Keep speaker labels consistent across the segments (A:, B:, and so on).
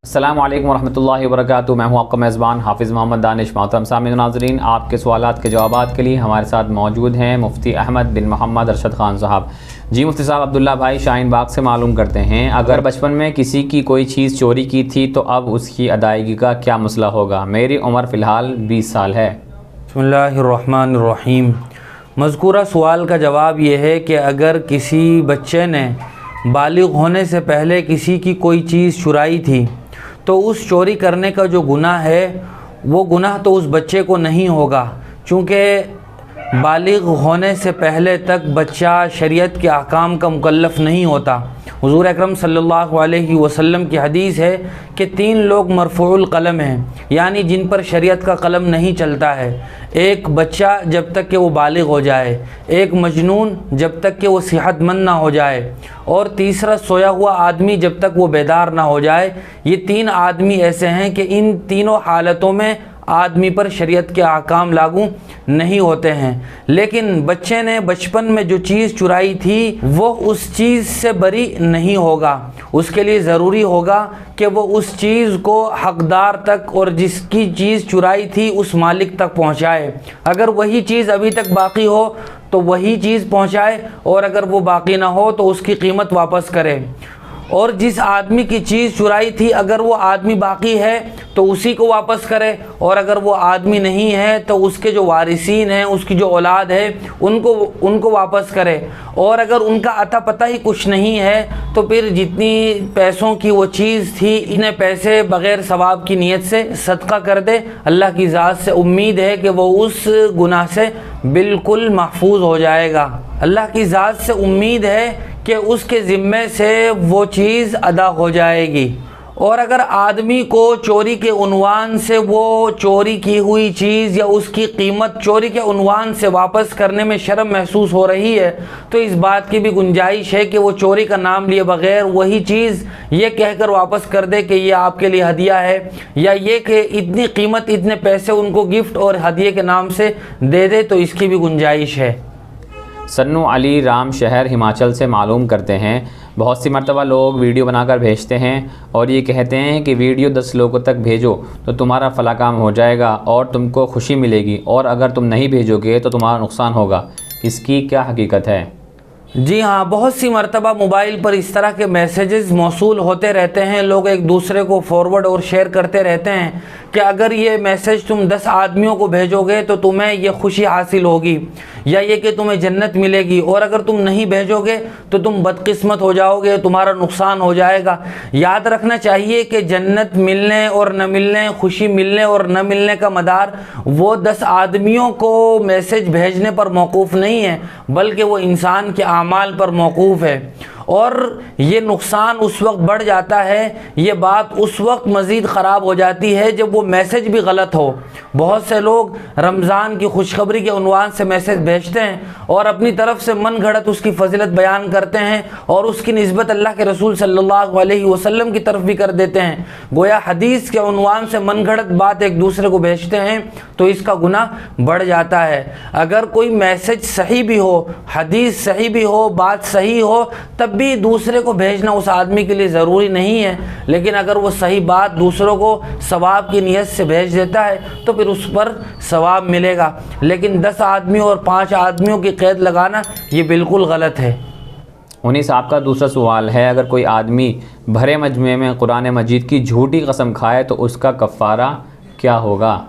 A: अस्सलामु अलैकुम वरहमतुल्लाहि वबरकातुहू। मैं हूं आपका मेज़बान हाफिज़ मोहम्मद दानिश। मोहतरम सामीन नाज़रीन, आपके सवालात के जवाबात के लिए हमारे साथ मौजूद हैं मुफ्ती अहमद बिन मोहम्मद अरशद ख़ान साहब। जी मुफ्ती साहब, अब्दुल्ला भाई शाहीन बाग से मालूम करते हैं, अगर बचपन में किसी की कोई चीज़ चोरी की थी तो अब उसकी अदायगी का क्या मसला होगा? मेरी उम्र फ़िलहाल 20 साल है।
B: बिस्मिल्लाहिर्रहमानिर्रहीम। मज़कूरा सवाल का जवाब ये है कि अगर किसी बच्चे ने बालिग होने से पहले किसी की कोई चीज़ चुराई थी तो उस चोरी करने का जो गुनाह है वो गुनाह तो उस बच्चे को नहीं होगा, चूँकि बालिग होने से पहले तक बच्चा शरीयत के अहकाम का मुकल्लफ़ नहीं होता। हुज़ूर अकरम सल्लल्लाहु अलैहि वसल्लम की हदीस है कि 3 लोग मरफ़ूउल क़लम हैं, यानी जिन पर शरीयत का कलम नहीं चलता है। एक बच्चा जब तक कि वो बालिग हो जाए, एक मजनून जब तक कि वो सेहतमंद ना हो जाए, और तीसरा सोया हुआ आदमी जब तक वो बेदार ना हो जाए। ये 3 आदमी ऐसे हैं कि इन तीनों हालतों में आदमी पर शरीयत के अहकाम लागू नहीं होते हैं। लेकिन बच्चे ने बचपन में जो चीज़ चुराई थी वो उस चीज़ से बरी नहीं होगा। उसके लिए ज़रूरी होगा कि वो उस चीज़ को हकदार तक और जिसकी चीज़ चुराई थी उस मालिक तक पहुंचाए। अगर वही चीज़ अभी तक बाकी हो तो वही चीज़ पहुंचाए, और अगर वो बाकी ना हो तो उसकी कीमत वापस करे। और जिस आदमी की चीज़ चुराई थी अगर वो आदमी बाकी है तो उसी को वापस करे, और अगर वो आदमी नहीं है तो उसके जो वारिसीन हैं, उसकी जो औलाद है, उनको वापस करे। और अगर उनका अता पता ही कुछ नहीं है तो फिर जितनी पैसों की वो चीज़ थी, इन्हें पैसे बग़ैर सवाब की नीयत से सदका कर दे। अल्लाह की ज़ात से उम्मीद है कि वो उस गुनाह से बिल्कुल महफूज हो जाएगा। अल्लाह की ज़ात से उम्मीद है कि उसके ज़िम्मे से वो चीज़ अदा हो जाएगी। और अगर आदमी को चोरी के उन्वान से वो चोरी की हुई चीज़ या उसकी कीमत चोरी के उन्वान से वापस करने में शर्म महसूस हो रही है तो इस बात की भी गुंजाइश है कि वो चोरी का नाम लिए बग़ैर वही चीज़ ये कहकर वापस कर दे कि ये आपके लिए हदिया है, या ये कि इतनी कीमत इतने पैसे उनको गिफ्ट और हदिये के नाम से दे दे, तो इसकी भी गुंजाइश है।
A: सन्नू अली राम शहर हिमाचल से मालूम करते हैं, बहुत सी मरतबा लोग वीडियो बनाकर भेजते हैं और ये कहते हैं कि वीडियो 10 लोगों तक भेजो तो तुम्हारा फला काम हो जाएगा और तुमको खुशी मिलेगी, और अगर तुम नहीं भेजोगे तो तुम्हारा नुकसान होगा। इसकी क्या हकीकत है?
B: जी हाँ, बहुत सी मरतबा मोबाइल पर इस तरह के मैसेजेस मौसूल होते रहते हैं। लोग एक दूसरे को फॉरवर्ड और शेयर करते रहते हैं कि अगर ये मैसेज तुम 10 आदमियों को भेजोगे तो तुम्हें ये खुशी हासिल होगी, या ये कि तुम्हें जन्नत मिलेगी, और अगर तुम नहीं भेजोगे तो तुम बदकिस्मत हो जाओगे, तुम्हारा नुकसान हो जाएगा। याद रखना चाहिए कि जन्नत मिलने और न मिलने, खुशी मिलने और न मिलने का मदार वो 10 आदमियों को मैसेज भेजने पर मौकूफ़ नहीं है, बल्कि वो इंसान के अमाल पर मौकूफ़ है। और ये नुकसान उस वक्त बढ़ जाता है, ये बात उस वक्त मज़ीद ख़राब हो जाती है जब वो मैसेज भी गलत हो। बहुत से लोग रमज़ान की खुशखबरी के उन्वान से मैसेज भेजते हैं और अपनी तरफ से मन घड़त उसकी फजीलत बयान करते हैं और उसकी निस्बत अल्लाह के रसूल सल्लल्लाहु अलैहि वसल्लम की तरफ भी कर देते हैं। गोया हदीस के उन्वान से मन घड़त बात एक दूसरे को भेजते हैं तो इसका गुनाह बढ़ जाता है। अगर कोई मैसेज सही भी हो, हदीस सही भी हो, बात सही हो, तब भी दूसरे को भेजना उस आदमी के लिए ज़रूरी नहीं है। लेकिन अगर वो सही बात दूसरों को सवाब की नीयत से भेज देता है तो फिर उस पर सवाब मिलेगा। लेकिन 10 आदमियों और 5 आदमियों की कैद लगाना ये बिल्कुल गलत है।
A: उन्हीं साहब का दूसरा सवाल है, अगर कोई आदमी भरे मजमे में कुरान मजीद की झूठी कसम खाए तो उसका कफ़ारा क्या होगा?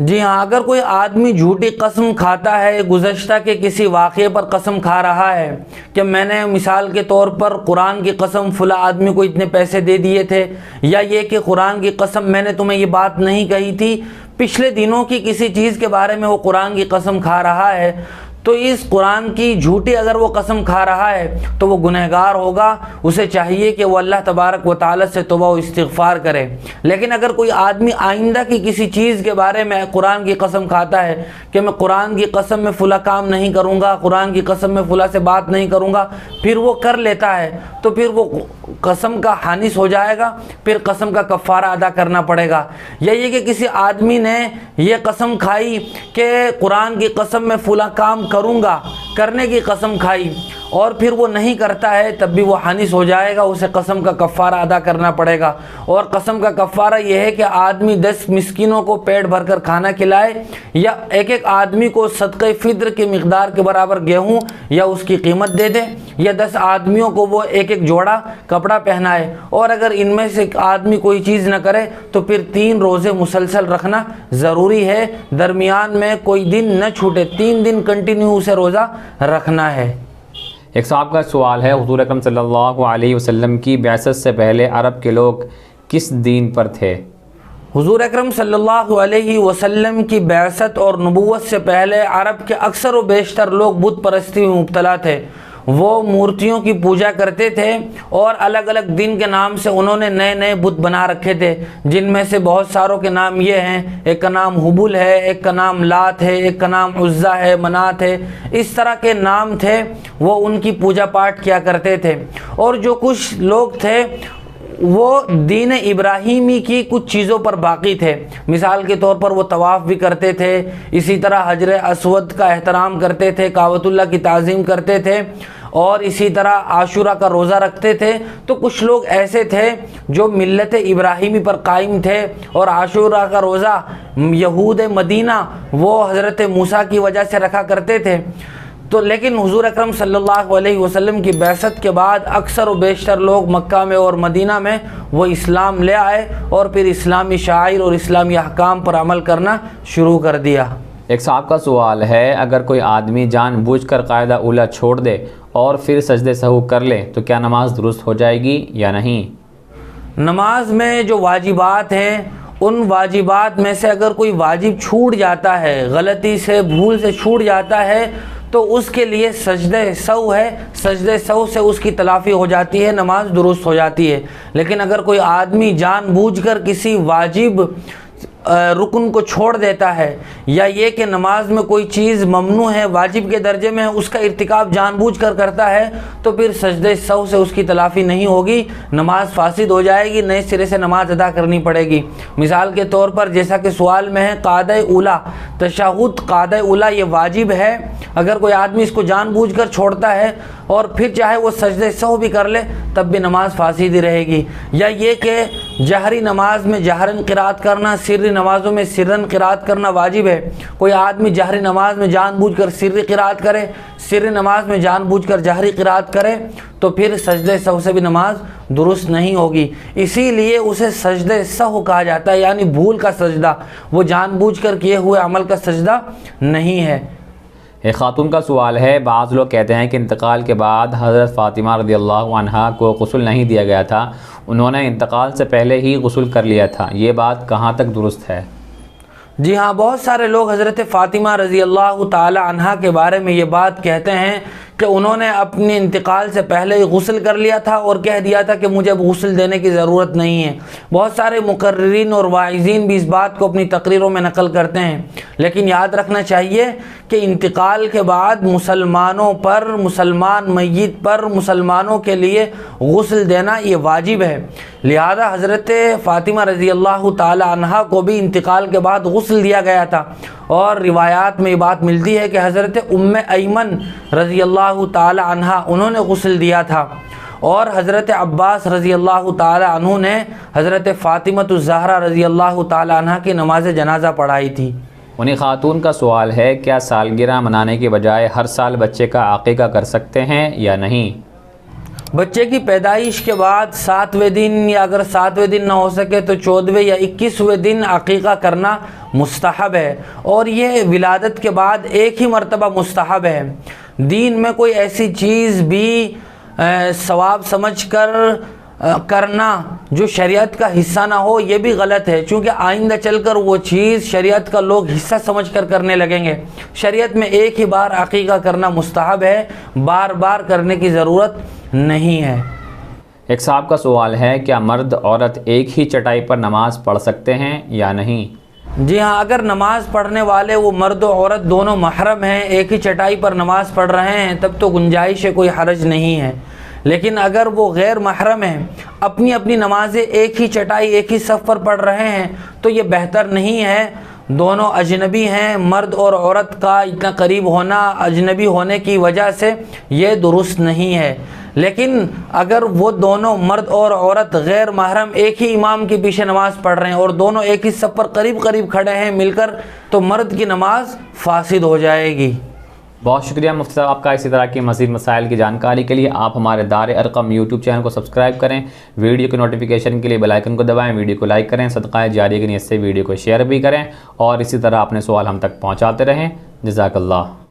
B: जी हाँ, अगर कोई आदमी झूठी कसम खाता है, गुज़श्ता के किसी वाक़े पर कसम खा रहा है कि मैंने मिसाल के तौर पर कुरान की कसम फ़ुला आदमी को इतने पैसे दे दिए थे, या ये कि कुरान की कसम मैंने तुम्हें ये बात नहीं कही थी, पिछले दिनों की किसी चीज़ के बारे में वो कुरान की कसम खा रहा है, तो इस कुरान की झूठी अगर वो कसम खा रहा है तो वो गुनहगार होगा। उसे चाहिए कि वो अल्लाह तबारक व तआला से तौबा व इस्तिग़फ़ार करे। लेकिन अगर कोई आदमी आइंदा की किसी चीज़ के बारे में कुरान की कसम खाता है कि मैं कुरान की कसम में फ़ुला काम नहीं करूँगा, कुरान की कसम में फ़ुला से बात नहीं करूँगा, फिर वो कर लेता है तो फिर वो कसम का हानिस हो जाएगा, फिर कसम का कफ़ारा अदा करना पड़ेगा। या ये कि किसी आदमी ने ये कसम खाई कि कुरान की कसम में फ़ुला काम करूँगा, करने की कसम खाई और फिर वो नहीं करता है तब भी वो हानिस हो जाएगा, उसे कसम का कफ़ारा अदा करना पड़ेगा। और कसम का कफ़ारा यह है कि आदमी 10 मिस्किनों को पेट भरकर खाना खिलाए या एक आदमी को सदक़े फ़ित्र की मिक़दार के बराबर गेहूँ या उसकी कीमत दे दे या 10 आदमियों को वो एक जोड़ा कपड़ा पहनाए। और अगर इनमें से एक आदमी कोई चीज़ न करे तो फिर 3 रोज़े मुसलसल रखना ज़रूरी है, दरमियान में कोई दिन न छूटे, 3 दिन कंटिन्यू उसे रोज़ा रखना है।
A: एक साहब का सवाल है, हुज़ूर अकरम सल्लल्लाहु अलैहि वसल्लम की बिअसत से पहले अरब के लोग किस दीन पर थे?
B: हुज़ूर अकरम सल्लल्लाहु अलैहि वसल्लम की बिअसत और नबूवत से पहले अरब के अक्सर व बेशतर लोग बुत परस्ती में मुब्तला थे। वो मूर्तियों की पूजा करते थे और अलग अलग दिन के नाम से उन्होंने नए नए बुत बना रखे थे, जिनमें से बहुत सारों के नाम ये हैं, एक का नाम हुबुल है, एक का नाम लात है, एक का नाम उज़्ज़ा है, मनात है, इस तरह के नाम थे। वो उनकी पूजा पाठ किया करते थे। और जो कुछ लोग थे वो दीन इब्राहीमी की कुछ चीज़ों पर बाकी थे। मिसाल के तौर पर वो तवाफ़ भी करते थे, इसी तरह हजर अस्वद का एहतराम करते थे, काबतुल्लाह की ताज़ीम करते थे और इसी तरह आशूरा का रोज़ा रखते थे। तो कुछ लोग ऐसे थे जो मिल्लत इब्राहीमी पर कायम थे और आशूरा का रोज़ा यहूद मदीना वो हज़रत मूसा की वजह से रखा करते थे। तो लेकिन हुज़ूर अकरम सल्लल्लाहु अलैहि वसल्लम की बिअसत के बाद अक्सर व बेशतर लोग मक्का में और मदीना में वो इस्लाम ले आए और फिर इस्लामी शाइर और इस्लामी अहकाम पर अमल करना शुरू कर दिया।
A: एक साहब का सवाल है, अगर कोई आदमी जानबूझकर कायदा उला छोड़ दे और फिर सजदे सहू कर ले तो क्या नमाज दुरुस्त हो जाएगी या नहीं?
B: नमाज में जो वाजिबात हैं उन वाजिबात में से अगर कोई वाजिब छूट जाता है, गलती से भूल से छूट जाता है, तो उसके लिए सजदे सहू है, सजदे सहू से उसकी तलाफ़ी हो जाती है, नमाज दुरुस्त हो जाती है। लेकिन अगर कोई आदमी जानबूझकर किसी वाजिब रुकन को छोड़ देता है या ये कि नमाज में कोई चीज़ ममनू है, वाजिब के दर्जे में है, उसका इर्तिकाब जानबूझकर करता है, तो फिर सजदे सहू से उसकी तलाफ़ी नहीं होगी, नमाज फासिद हो जाएगी, नए सिरे से नमाज अदा करनी पड़ेगी। मिसाल के तौर पर जैसा कि सवाल में है, क़ादा उला, तशहुद क़ादा उला ये वाजिब है। अगर कोई आदमी इसको जानबूझकर छोड़ता है और फिर चाहे वो सजदे सहू भी कर ले तब भी नमाज फासिद ही रहेगी। या ये कि जहरी नमाज में जहरन क़िरात करना, सिर्री नमाज़ों में सिर्रन क़िरात करना वाजिब है। कोई आदमी जहरी नमाज में जानबूझकर सिर्री क़िरात करे, सिर्री नमाज में जानबूझकर जहरी क़िरात करे तो फिर सजदे सहू से भी नमाज दुरुस्त नहीं होगी। इसीलिए उसे सजदे सहू कहा जाता है, यानी भूल का सजदा, वो जानबूझकर किए हुए अमल का सजदा नहीं है।
A: एक खातून का सवाल है, बाज़ लोग कहते हैं कि इंतकाल के बाद हज़रत फ़ातिमा रज़ियल्लाहु अन्हा को गुस्ल नहीं दिया गया था, उन्होंने इंतकाल से पहले ही गुस्ल कर लिया था, ये बात कहाँ तक दुरुस्त है?
B: जी हाँ, बहुत सारे लोग हज़रत फ़ातिमा रज़ियल्लाहु ताला अन्हा के बारे में ये बात कहते हैं कि उन्होंने अपने इंतकाल से पहले ही गुस्ल कर लिया था और कह दिया था कि मुझे अब गुस्ल देने की ज़रूरत नहीं है। बहुत सारे मुकर्रिरीन और वाइज़ीन भी इस बात को अपनी तकरीरों में नकल करते हैं। लेकिन याद रखना चाहिए कि इंतकाल के बाद मुसलमानों पर, मुसलमान मय्यत पर, मुसलमानों के लिए गुस्ल देना ये वाजिब है। लिहाजा हज़रत फ़ातिमा रज़ियल्लाहु ताला अन्हा को भी इंतकाल के बाद गुस्ल दिया गया था और रिवायात में ये बात मिलती है कि हज़रत उम्मे अयमन रज़ियल्लाहु ताला अन्हा उन्होंने गुस्ल दिया था और हज़रत अब्बास रज़ियल्लाहु ताला अन्हु ने हज़रत फ़ातिमतुज़ ज़हरा रज़ियल्लाहु ताला अन्हा की नमाज जनाजा पढ़ाई थी।
A: उन्हीं खातून का सवाल है, क्या सालगिरह मनाने के बजाय हर साल बच्चे का अक़ीक़ा कर सकते हैं या नहीं?
B: बच्चे की पैदाइश के बाद 7वें दिन या अगर 7वें दिन ना हो सके तो 14वें या 21वें दिन अक़ीक़ा करना मुस्तहब है और ये विलादत के बाद एक ही मरतबा मुस्तहब है। दीन में कोई ऐसी चीज़ भी सवाब समझकर करना जो शरीयत का हिस्सा ना हो, ये भी गलत है, क्योंकि आइंदा चलकर वो चीज़ शरीयत का लोग हिस्सा समझकर करने लगेंगे। शरीयत में एक ही बार अक़ीक़ा करना मुस्तहब है, बार बार करने की ज़रूरत नहीं है।
A: एक साहब का सवाल है, क्या मर्द औरत एक ही चटाई पर नमाज़ पढ़ सकते हैं या नहीं?
B: जी हाँ, अगर नमाज़ पढ़ने वाले वो मर्द और औरत दोनों महरम हैं, एक ही चटाई पर नमाज़ पढ़ रहे हैं, तब तो गुंजाइश है, कोई हरज नहीं है। लेकिन अगर वो गैर महरम हैं, अपनी अपनी नमाज़ें एक ही चटाई एक ही सफ़ पर पढ़ रहे हैं, तो ये बेहतर नहीं है। दोनों अजनबी हैं, मर्द और औरत का इतना करीब होना अजनबी होने की वजह से ये दुरुस्त नहीं है। लेकिन अगर वो दोनों मर्द और औरत गैर महरम एक ही इमाम के पीछे नमाज़ पढ़ रहे हैं और दोनों एक ही सफ़ पर करीब करीब खड़े हैं मिलकर, तो मर्द की नमाज फासिद हो जाएगी।
A: बहुत शुक्रिया मुफ्ती साहब आपका। इसी तरह की मज़ीद मसाइल की जानकारी के लिए आप हमारे दारे अरकम यूट्यूब चैनल को सब्सक्राइब करें, वीडियो के नोटिफिकेशन के लिए बेल आइकन को दबाएं, वीडियो को लाइक करें, सदक़ा जारिया की नीयत से वीडियो को शेयर भी करें और इसी तरह अपने सवाल हम तक पहुँचाते रहें। जज़ाकल्लाह।